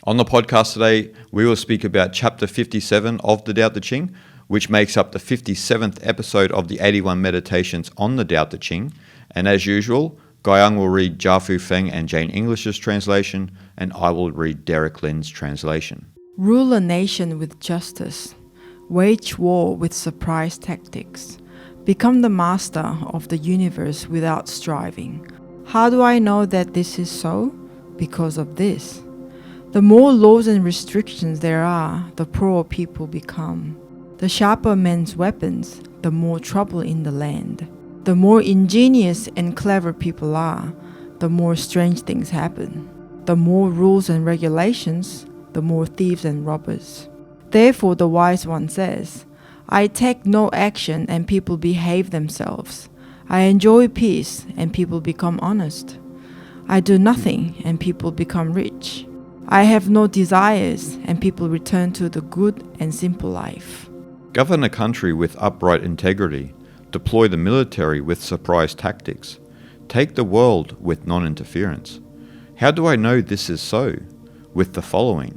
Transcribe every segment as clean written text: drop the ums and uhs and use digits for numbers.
On the podcast today, we will speak about chapter 57 of the Tao Te Ching, which makes up the 57th episode of the 81 meditations on the Tao Te Ching. And as usual, Guyang will read Jia Fu Feng and Jane English's translation, and I will read Derek Lin's translation. Rule a nation with justice. Wage war with surprise tactics. Become the master of the universe without striving. How do I know that this is so? Because of this. The more laws and restrictions there are, the poorer people become. The sharper men's weapons, the more trouble in the land. The more ingenious and clever people are, the more strange things happen. The more rules and regulations, the more thieves and robbers. Therefore the wise one says, I take no action and people behave themselves. I enjoy peace and people become honest. I do nothing and people become rich. I have no desires and people return to the good and simple life. Govern a country with upright integrity. Deploy the military with surprise tactics. Take the world with non-interference. How do I know this is so? With the following.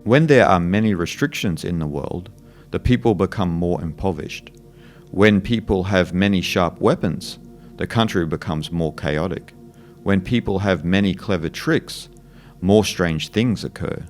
When there are many restrictions in the world, the people become more impoverished. When people have many sharp weapons, the country becomes more chaotic. When people have many clever tricks, more strange things occur.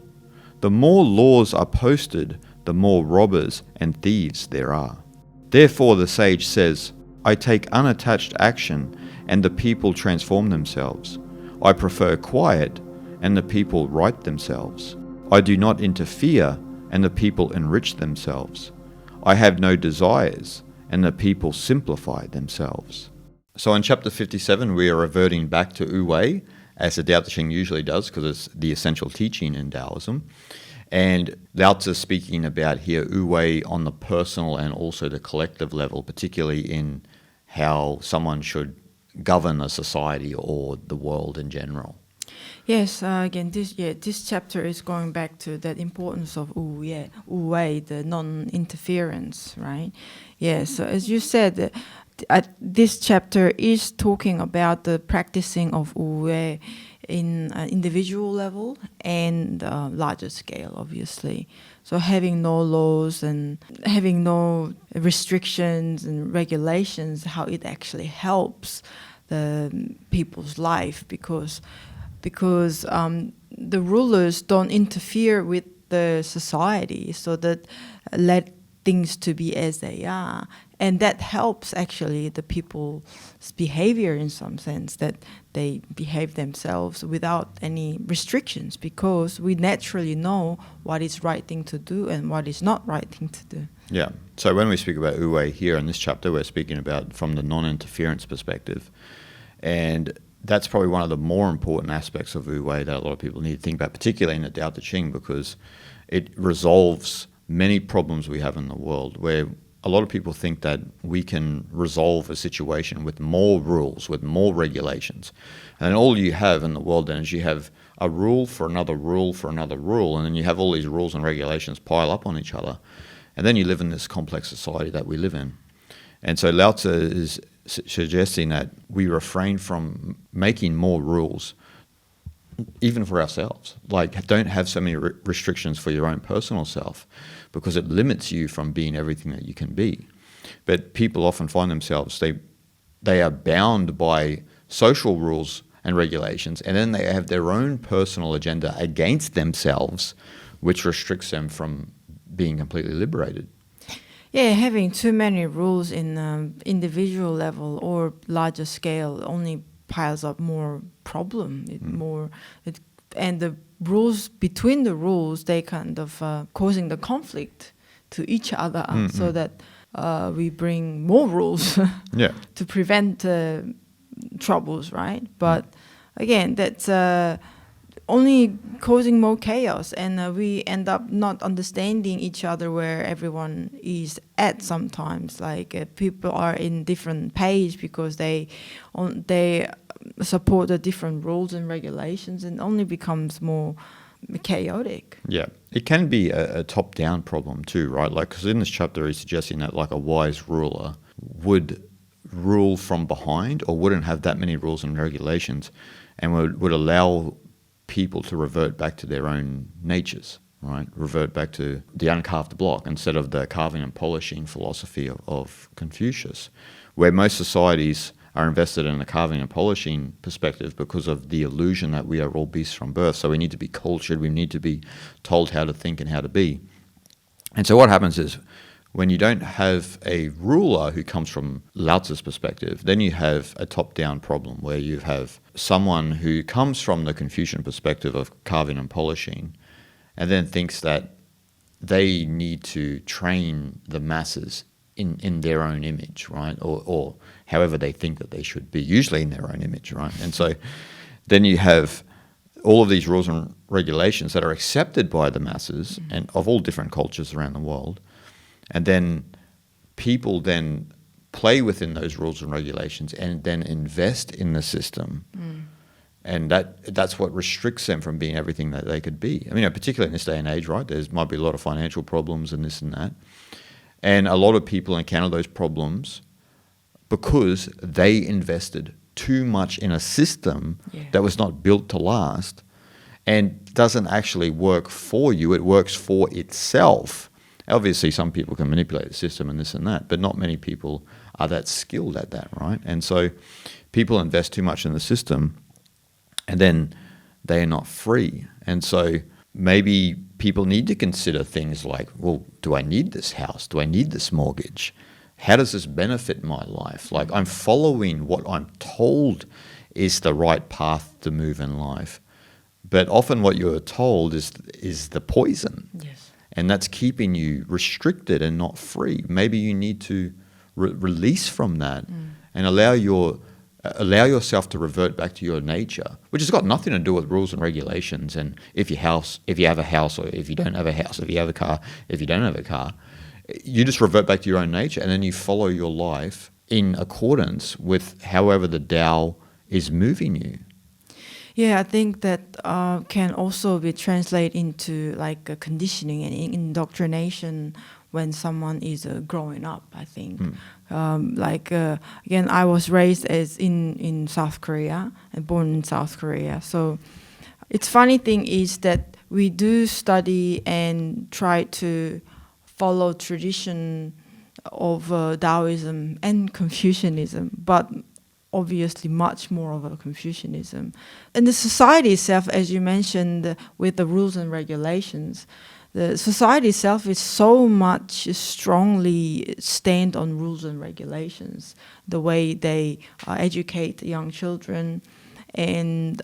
The more laws are posted, the more robbers and thieves there are. Therefore the sage says, I take unattached action and the people transform themselves. I prefer quiet and the people right themselves. I do not interfere and the people enrich themselves. I have no desires and the people simplify themselves. So in chapter 57 we are reverting back to Wu Wei, as the Tao Te Ching usually does because it's the essential teaching in Taoism. And Lao Tzu is speaking about here Wu Wei on the personal and also the collective level, particularly in how someone should govern a society or the world in general. Yes, again, this chapter is going back to that importance of Wu Wei, the non-interference, right? Yeah, so as you said, this chapter is talking about the practicing of Wu Wei in an individual level and larger scale, obviously. So having no laws and having no restrictions and regulations, how it actually helps the people's life, because the rulers don't interfere with the society, so that let things to be as they are. And that helps actually the people's behavior in some sense, that they behave themselves without any restrictions, because we naturally know what is right thing to do and what is not right thing to do. Yeah. So when we speak about Wu Wei here in this chapter, we're speaking about from the non-interference perspective. And that's probably one of the more important aspects of Wu Wei that a lot of people need to think about, particularly in the Tao Te Ching, because it resolves many problems we have in the world, where a lot of people think that we can resolve a situation with more rules, with more regulations. And all you have in the world then is you have a rule for another rule for another rule, and then you have all these rules and regulations pile up on each other. And then you live in this complex society that we live in. And so Lao Tzu is suggesting that we refrain from making more rules, even for ourselves. Like, don't have so many restrictions for your own personal self, because it limits you from being everything that you can be. But people often find themselves, they are bound by social rules and regulations, and then they have their own personal agenda against themselves, which restricts them from being completely liberated. Yeah, having too many rules in individual level or larger scale only piles up more problem. And the rules between the rules, they kind of causing the conflict to each other, so that we bring more rules to prevent troubles, right? But again, that's only causing more chaos, and we end up not understanding each other where everyone is at sometimes. Like people are in different page because they support the different rules and regulations, and only becomes more chaotic. Yeah, it can be a top-down problem too, right? Like, because in this chapter he's suggesting that like a wise ruler would rule from behind, or wouldn't have that many rules and regulations, and would allow people to revert back to their own natures, right? Revert back to the uncarved block instead of the carving and polishing philosophy of Confucius, where most societies are invested in a carving and polishing perspective because of the illusion that we are all beasts from birth. So we need to be cultured, we need to be told how to think and how to be. And so what happens is, when you don't have a ruler who comes from Lao Tzu's perspective, then you have a top-down problem where you have someone who comes from the Confucian perspective of carving and polishing and then thinks that they need to train the masses in their own image, right? Or however they think that they should be, usually in their own image, right? And so then you have all of these rules and regulations that are accepted by the masses and of all different cultures around the world. And then people then play within those rules and regulations and then invest in the system. And that's what restricts them from being everything that they could be. I mean, particularly in this day and age, right? There might be a lot of financial problems and this and that. And a lot of people encounter those problems because they invested too much in a system that was not built to last and doesn't actually work for you. It works for itself. Obviously, some people can manipulate the system and this and that, but not many people are that skilled at that, right? And so people invest too much in the system and then they are not free. And so maybe people need to consider things like, well, do I need this house? Do I need this mortgage? How does this benefit my life? Like, I'm following what I'm told is the right path to move in life. But often what you're told is the poison. Yes. And that's keeping you restricted and not free. Maybe you need to release from that and allow yourself to revert back to your nature, which has got nothing to do with rules and regulations and if you have a house or if you don't have a house, if you have a car, if you don't have a car. You just revert back to your own nature and then you follow your life in accordance with however the Tao is moving you. Yeah, I think that can also be translated into like a conditioning and indoctrination when someone is growing up, I think. Again, I was raised in South Korea and born in South Korea. So it's funny thing is that we do study and try to follow tradition of Taoism and Confucianism, but obviously much more of a Confucianism. And the society itself, as you mentioned, with the rules and regulations, the society itself is so much strongly stand on rules and regulations, the way they educate young children, and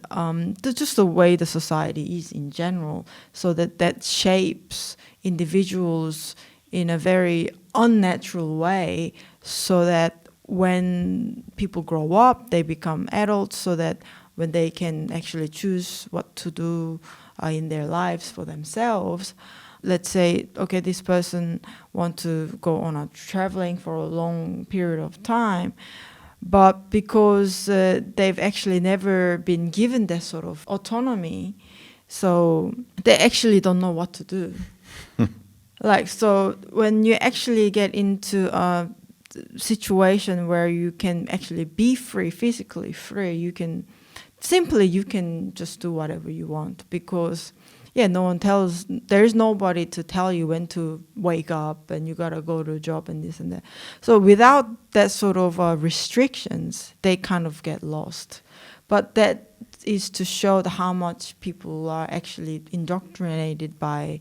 just the way the society is in general, so that shapes individuals in a very unnatural way, so that when people grow up, they become adults, so that when they can actually choose what to do in their lives for themselves. Let's say, okay, this person wants to go on a traveling for a long period of time, but because they've actually never been given that sort of autonomy, so they actually don't know what to do. So when you actually get into a situation where you can actually be free, physically free, you can just do whatever you want, because there's nobody to tell you when to wake up and you gotta go to a job and this and that. So without that sort of restrictions, they kind of get lost. But that is to show how much people are actually indoctrinated by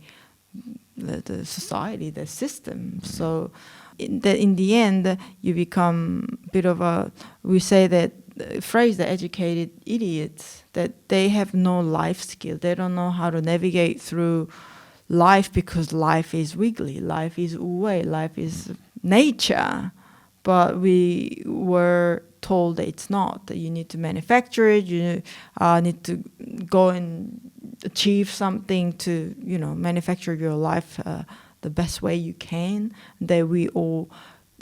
the society, the system. So in the end, you become a bit of we say that phrase, the educated idiots, that they have no life skill. They don't know how to navigate through life, because life is wiggly, life is wu-wei, life is nature. But we were told that it's not, that you need to manufacture it, you need to go and achieve something to, manufacture your life the best way you can. That we all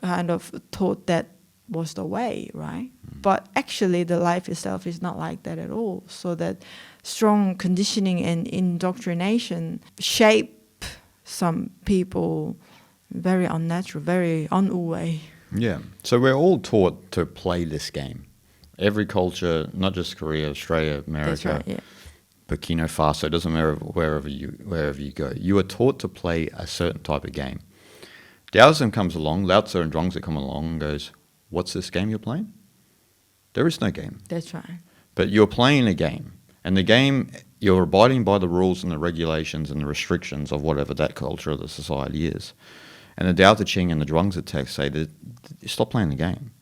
kind of thought that was the way, right? But actually the life itself is not like that at all. So that strong conditioning and indoctrination shape some people very unnatural, very un-wu-wei. Yeah. So we're all taught to play this game. Every culture, not just Korea, Australia, America. That's right, yeah. Burkina Faso, it doesn't matter wherever you go. You are taught to play a certain type of game. Taoism comes along, Lao Tzu and Zhuangzi come along and goes, what's this game you're playing? There is no game. That's right. But you're playing a game. And the game, you're abiding by the rules and the regulations and the restrictions of whatever that culture or the society is. And the Tao Te Ching and the Zhuangzi text say that stop playing the game.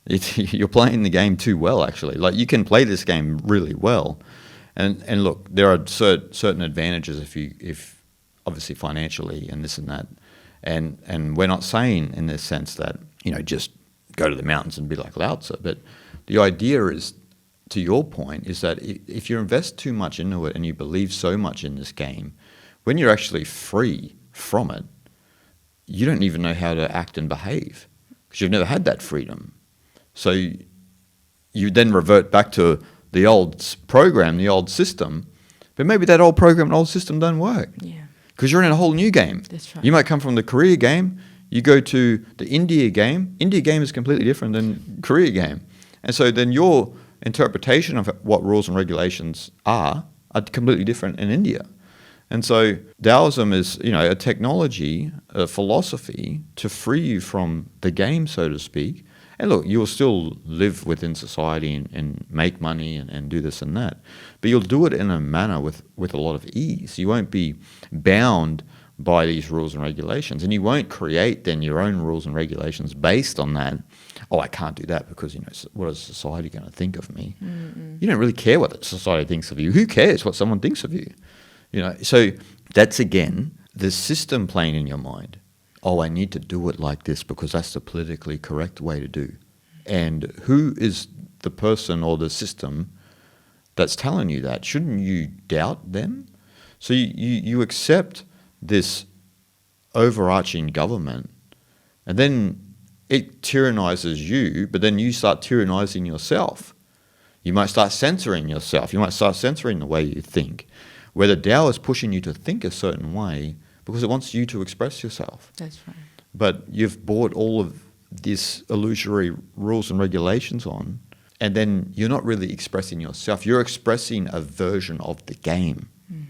You're playing the game too well, actually. Like, you can play this game really well. And look, there are certain advantages if obviously financially and this and that. And we're not saying in this sense that, just go to the mountains and be like Lao Tzu. But the idea is, to your point, is that if you invest too much into it and you believe so much in this game, when you're actually free from it, you don't even know how to act and behave because you've never had that freedom. So you then revert back to the old program, the old system, but maybe that old program and old system don't work. Yeah. Because you're in a whole new game. That's right. You might come from the Korea game, you go to the India game. India game is completely different than Korea game. And so then your interpretation of what rules and regulations are completely different in India. And so Taoism is, a technology, a philosophy to free you from the game, so to speak. And look, you'll still live within society and make money and do this and that. But you'll do it in a manner with a lot of ease. You won't be bound by these rules and regulations. And you won't create then your own rules and regulations based on that. Oh, I can't do that because, what is society going to think of me? Mm-mm. You don't really care what society thinks of you. Who cares what someone thinks of you? So that's, again, the system playing in your mind. Oh, I need to do it like this because that's the politically correct way to do. And who is the person or the system that's telling you that? Shouldn't you doubt them? So you accept this overarching government, and then it tyrannizes you, but then you start tyrannizing yourself. You might start censoring yourself. You might start censoring the way you think, where the Tao is pushing you to think a certain way because it wants you to express yourself. That's right. But you've bought all of these illusory rules and regulations on, and then you're not really expressing yourself. You're expressing a version of the game. Mm.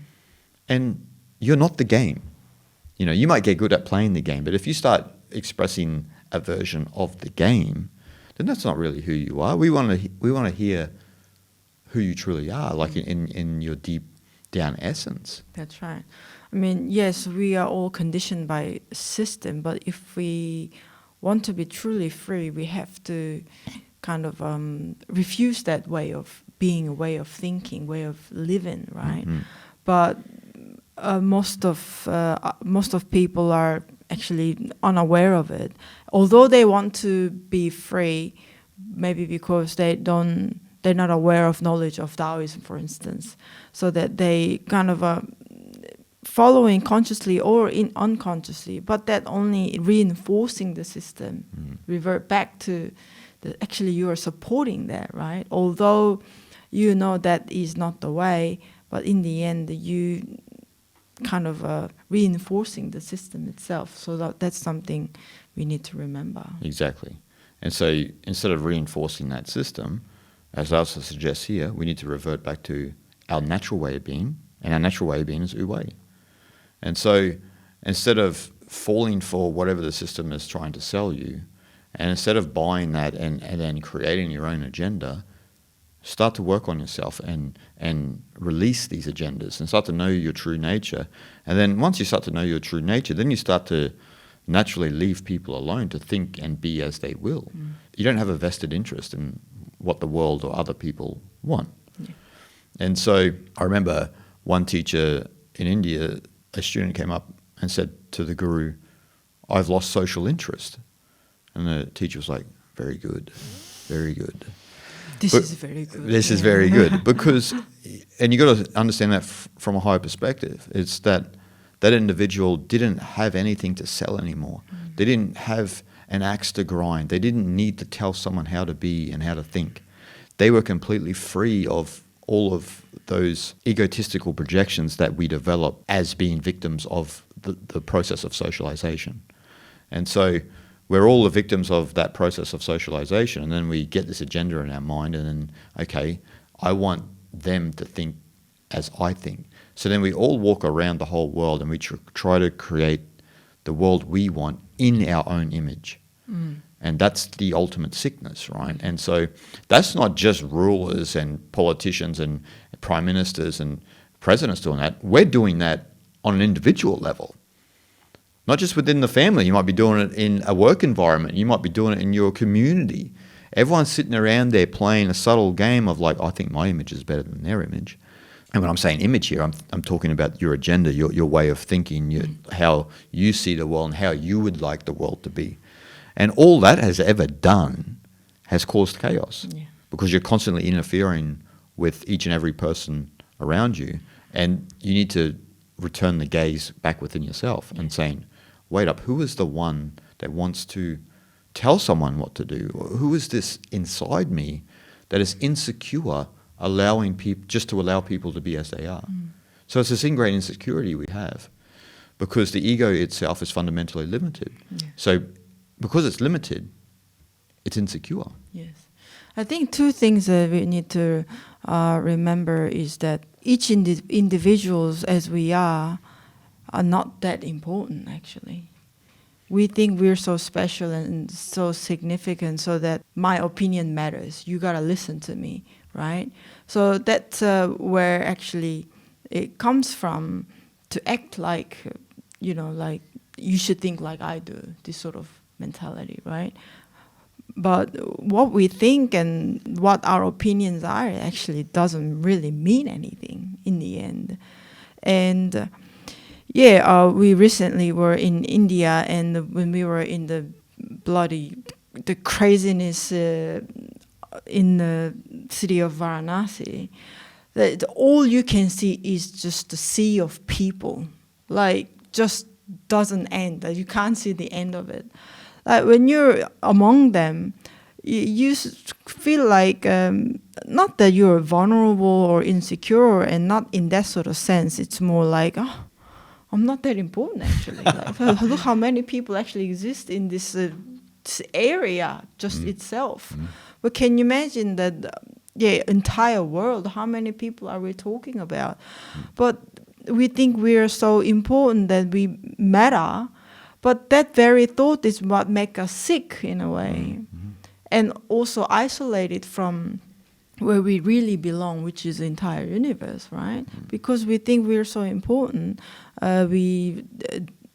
And you're not the game. You might get good at playing the game, but if you start expressing a version of the game, then that's not really who you are. We want to hear who you truly are, like in your deep down essence. That's right. I mean, yes, we are all conditioned by system, but if we want to be truly free, we have to kind of refuse that way of being, a way of thinking, way of living, right? Mm-hmm. But most of people are actually unaware of it, although they want to be free, maybe because they're not aware of knowledge of Taoism, for instance, so that they kind of following consciously or unconsciously, but that only reinforcing the system, revert back to actually you are supporting that, right? Although you know that is not the way, but in the end you kind of reinforcing the system itself. So that's something we need to remember. Exactly. And so instead of reinforcing that system, as also suggests here, we need to revert back to our natural way of being, and our natural way of being is wu-wei. And so instead of falling for whatever the system is trying to sell you, and instead of buying that and then creating your own agenda, start to work on yourself and release these agendas and start to know your true nature. And then once you start to know your true nature, then you start to naturally leave people alone to think and be as they will. Mm. You don't have a vested interest in what the world or other people want. Yeah. And so I remember one teacher in India, a student came up and said to the guru, "I've lost social interest." And the teacher was like, "Very good, very good." This is very good. This is very good because, and you got to understand that from a higher perspective. It's that individual didn't have anything to sell anymore. Mm. They didn't have an axe to grind. They didn't need to tell someone how to be and how to think. They were completely free of all of those egotistical projections that we develop as being victims of the process of socialization. And so we're all the victims of that process of socialization, and then we get this agenda in our mind, and then, okay, I want them to think as I think. So then we all walk around the whole world and we try to create the world we want in our own image. And that's the ultimate sickness, right? And so that's not just rulers and politicians and prime ministers and presidents doing that. We're doing that on an individual level. Not just within the family. You might be doing it in a work environment. You might be doing it in your community. Everyone's sitting around there playing a subtle game of like, I think my image is better than their image. And when I'm saying image here, I'm talking about your agenda, your way of thinking, how you see the world and how you would like the world to be. And all that has ever done has caused chaos because you're constantly interfering with each and every person around you. And you need to return the gaze back within yourself and saying, wait up, who is the one that wants to tell someone what to do? Who is this inside me that is insecure, allowing people just to allow people to be as they are? So it's this ingrained insecurity we have because the ego itself is fundamentally limited. So because it's limited, it's insecure. Yes. I think two things that we need to remember is that each individuals as we are not that important actually. We think we're so special and so significant so that my opinion matters. You gotta listen to me, right? So that's where actually it comes from, to act like, like you should think like I do, this sort of mentality, right? But what we think and what our opinions are actually doesn't really mean anything in the end. And we recently were in India, and when we were in the craziness in the city of Varanasi, that all you can see is just the sea of people, like just doesn't end. That you can't see the end of it. Like when you're among them, you feel like not that you're vulnerable or insecure, and not in that sort of sense. It's more like, oh, I'm not that important actually. Like, look how many people actually exist in this area just itself. But can you imagine that? Entire world. How many people are we talking about? But we think we are so important that we matter. But that very thought is what makes us sick in a way. And also isolated from where we really belong, which is the entire universe, right? Because we think we're so important, we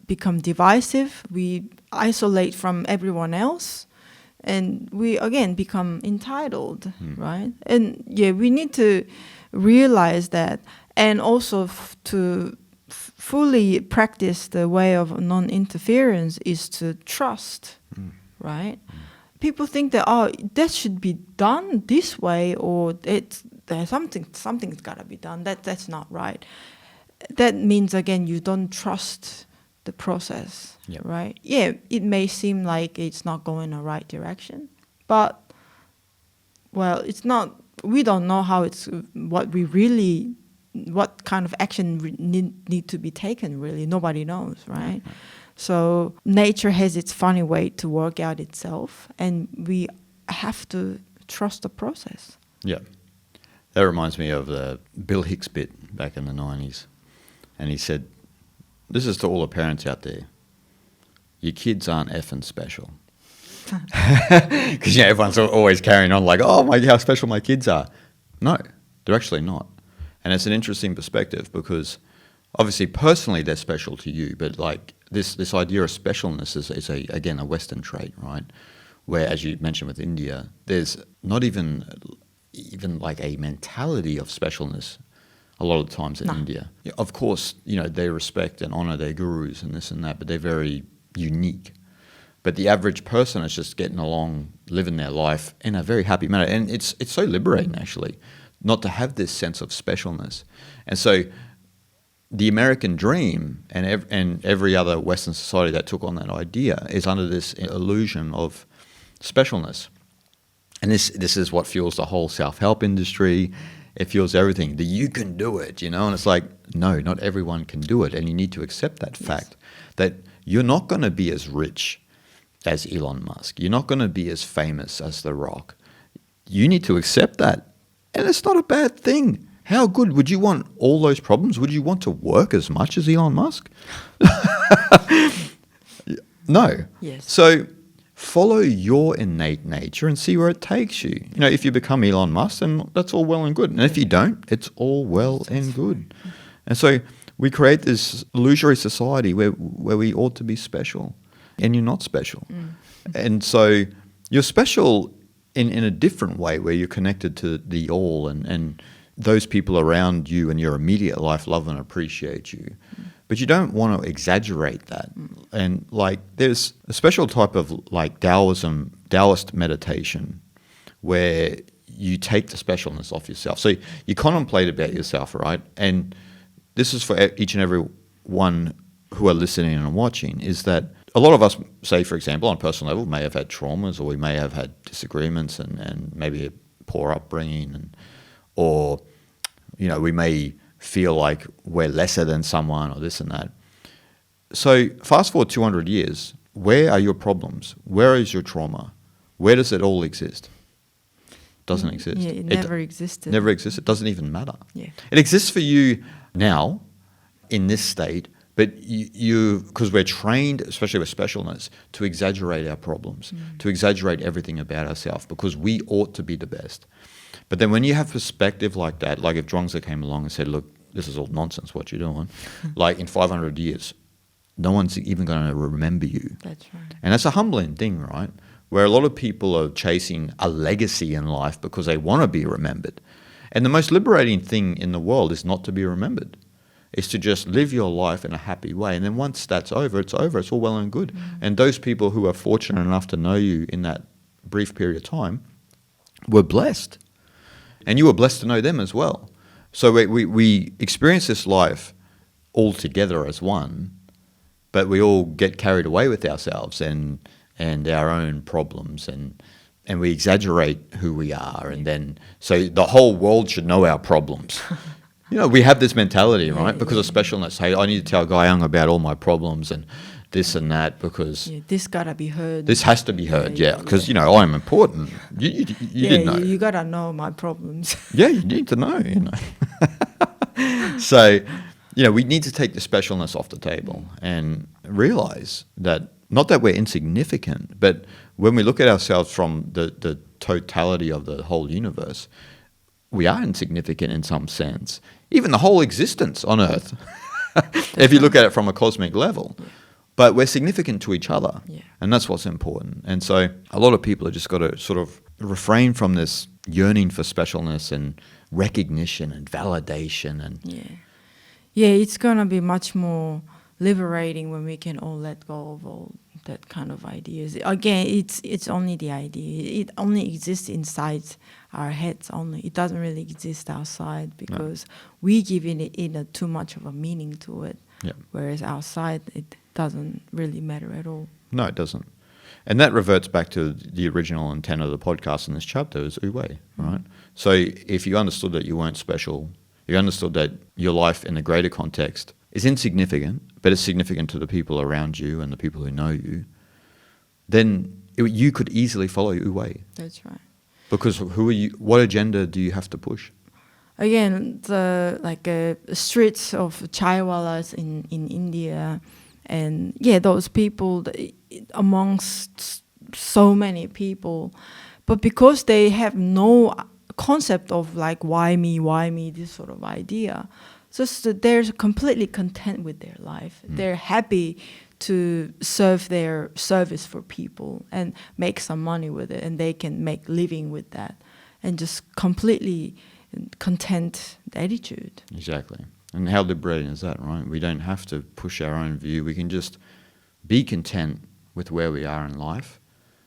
become divisive, we isolate from everyone else, and we again become entitled, right? And we need to realize that, and also to fully practice the way of non-interference is to trust, right? People think that that should be done this way, or something's got to be done. That's not right. That means again you don't trust the process, right? It may seem like it's not going in the right direction, but it's not. We don't know how what kind of action need to be taken, really. Nobody knows, right? So nature has its funny way to work out itself, and we have to trust the process. Yeah. That reminds me of the Bill Hicks bit back in the 90s. And he said, this is to all the parents out there. Your kids aren't effing special. Because everyone's always carrying on like, how special my kids are. No, they're actually not. And it's an interesting perspective because obviously personally they're special to you, but like this idea of specialness is again a Western trait, right? Where, as you mentioned with India, there's not even like a mentality of specialness a lot of the times in India. Of course, they respect and honor their gurus and this and that, but they're very unique. But the average person is just getting along, living their life in a very happy manner. And it's so liberating, actually, not to have this sense of specialness. And so the American dream and every other Western society that took on that idea is under this illusion of specialness. And this is what fuels the whole self-help industry. It fuels everything. That you can do it, and it's like, no, not everyone can do it. And you need to accept that fact that you're not going to be as rich as Elon Musk. You're not going to be as famous as The Rock. You need to accept that. And it's not a bad thing. How good would you want all those problems? Would you want to work as much as Elon Musk? No. Yes. So follow your innate nature and see where it takes you. You know, if you become Elon Musk, then that's all well and good. And if you don't, it's all well and good. And so we create this illusory society where we ought to be special, and you're not special. And so you're special in a different way, where you're connected to the all, and those people around you in your immediate life love and appreciate you. But you don't want to exaggerate that. And like there's a special type of like Taoist meditation where you take the specialness off yourself. So you contemplate about yourself, right? And this is for each and every one who are listening and watching, is that a lot of us, say, for example, on a personal level, may have had traumas, or we may have had disagreements and maybe a poor upbringing, or, you know, we may feel like we're lesser than someone or this and that. So fast forward 200 years, where are your problems? Where is your trauma? Where does it all exist? Doesn't exist. Yeah, it never existed. Never existed. It doesn't even matter. Yeah. It exists for you now in this state, but you because we're trained, especially with specialness, to exaggerate our problems, to exaggerate everything about ourselves, because we ought to be the best. But then when you have perspective like that, like if Zhuangzi came along and said, look, this is all nonsense what you're doing, like in 500 years, no one's even going to remember you. That's right. And that's a humbling thing, right? Where a lot of people are chasing a legacy in life because they want to be remembered. And the most liberating thing in the world is not to be remembered. It's to just live your life in a happy way. And then once that's over, it's over. It's all well and good. And those people who are fortunate enough to know you in that brief period of time were blessed. And you were blessed to know them as well. So we experience this life all together as one, but we all get carried away with ourselves and our own problems, and we exaggerate who we are. And then, so the whole world should know our problems. You know, we have this mentality, right? Because of specialness. Hey, I need to tell Guy Young about all my problems and this and that, because this gotta be heard. This has to be heard, because you know I'm important. You didn't know. You gotta know my problems. Yeah, you need to know. You know. So, you know, we need to take the specialness off the table and realize that not that we're insignificant, but when we look at ourselves from the totality of the whole universe, we are insignificant in some sense. Even the whole existence on Earth, if you look at it from a cosmic level. But we're significant to each other, and that's what's important. And so a lot of people have just got to sort of refrain from this yearning for specialness and recognition and validation. And it's going to be much more liberating when we can all let go of all that kind of ideas. Again, it's only the idea. It only exists inside our heads only. It doesn't really exist outside because we give it too much of a meaning to it. Whereas outside, it doesn't really matter at all. No, it doesn't. And that reverts back to the original intent of the podcast in this chapter is wu-wei, right? So if you understood that you weren't special, you understood that your life in the greater context is insignificant, but it's significant to the people around you and the people who know you, then you could easily follow wu-wei. That's right. Because who are you? What agenda do you have to push? Again, the streets of chaiwalas in India, and those people amongst so many people, but because they have no concept of like why me, this sort of idea, just that they're completely content with their life. They're happy to serve their service for people and make some money with it, and they can make living with that, and just completely content attitude. Exactly. And how liberating is that, right? We don't have to push our own view. We can just be content with where we are in life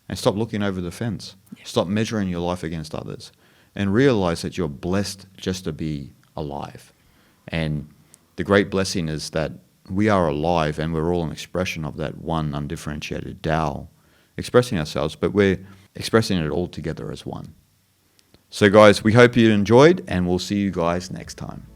and stop looking over the fence. Stop measuring your life against others and realize that you're blessed just to be alive. And the great blessing is that we are alive and we're all an expression of that one undifferentiated Tao, expressing ourselves, but we're expressing it all together as one. So guys, we hope you enjoyed, and we'll see you guys next time.